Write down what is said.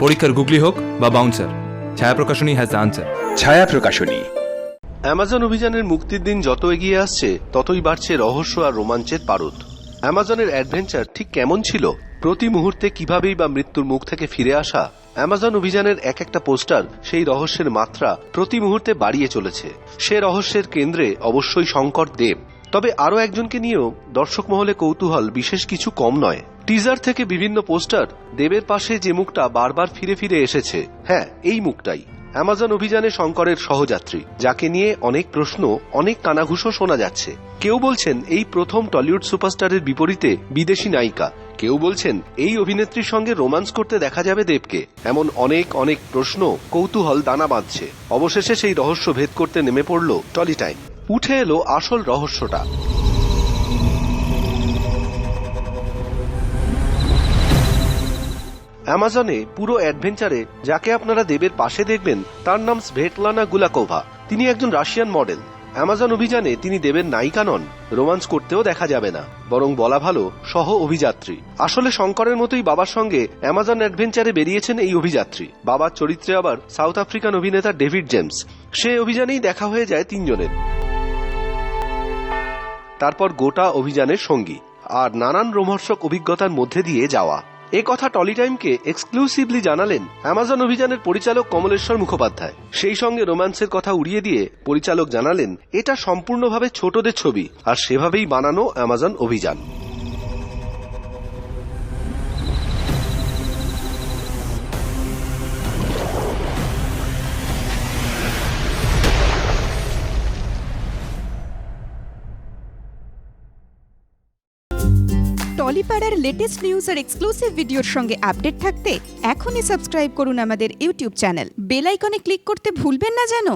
পরীক্ষার গুগলি হোক বা বাউন্সার, ছায়া প্রকাশনী হ্যাজ দ্য আনসার। ছায়া প্রকাশনী। অ্যামাজন অভিযানের মুক্তির দিন যত এগিয়ে আসছে ততই বাড়ছে রহস্য আর রোমাঞ্চের পারদ। অ্যামাজনের অ্যাডভেঞ্চার ঠিক কেমন ছিল, প্রতি মুহূর্তে কিভাবেই বা মৃত্যুর মুখ থেকে ফিরে আসা, অ্যামাজন অভিযানের এক একটা পোস্টার সেই রহস্যের মাত্রা প্রতি মুহূর্তে বাড়িয়ে চলেছে। সে রহস্যের কেন্দ্রে অবশ্যই শঙ্কর দেব, তবে আরও একজনকে নিয়েও দর্শক মহলে কৌতূহল বিশেষ কিছু কম নয়। টিজার থেকে বিভিন্ন পোস্টার দেবের পাশে যে মুখটা বারবার ফিরে ফিরে এসেছে, হ্যাঁ এই মুখটাই অ্যামাজন অভিযানে শঙ্করের সহযাত্রী, যাকে নিয়ে অনেক প্রশ্ন, অনেক কানাঘুষো শোনা যাচ্ছে। কেউ বলছেন এই প্রথম টলিউড সুপারস্টারের বিপরীতে বিদেশি নায়িকা, কেউ বলছেন এই অভিনেত্রীর সঙ্গে রোমান্স করতে দেখা যাবে দেবকে। এমন অনেক অনেক প্রশ্ন, কৌতূহল দানা বাঁধছে। অবশেষে সেই রহস্য ভেদ করতে নেমে পড়ল টলি টাইম। উঠে এলো আসল রহস্যটা। অ্যামাজনে পুরো অ্যাডভেঞ্চারে যাকে আপনারা দেবের পাশে দেখবেন তার নাম স্ভেটলানা গুলাকোভা। তিনি একজন রাশিয়ান মডেল। অ্যামাজন অভিযানে তিনি দেবের নায়িকা নন, রোমান্স করতেও দেখা যাবে না, বরং বলা ভালো সহ অভিযাত্রী। আসলে শঙ্করের মতোই বাবার সঙ্গে অ্যামাজন অ্যাডভেঞ্চারে বেরিয়েছেন এই অভিযাত্রী। বাবার চরিত্রে আবার সাউথ আফ্রিকান অভিনেতা ডেভিড জেমস। সে অভিযানেই দেখা হয়ে যায় তিনজনের। তারপর গোটা অভিযানের সঙ্গী আর নানান রোমহর্ষক অভিজ্ঞতার মধ্যে দিয়ে যাওয়া। এ কথা টলি টাইমকে এক্সক্লুসিভলি জানালেন অ্যামাজন অভিযানের পরিচালক কমলেশ্বর মুখোপাধ্যায়। সেই সঙ্গে রোম্যান্সের কথা উড়িয়ে দিয়ে পরিচালক জানালেন এটা সম্পূর্ণভাবে ছোটদের ছবি, আর সেভাবেই বানানো অ্যামাজন অভিযান। টলিপাড়ার লেটেস্ট নিউজ আর এক্সক্লুসিভ ভিডিওর সঙ্গে আপডেট থাকতে এখনই সাবস্ক্রাইব করুন আমাদের ইউটিউব চ্যানেল। বেল আইকনে ক্লিক করতে ভুলবেন না যেন।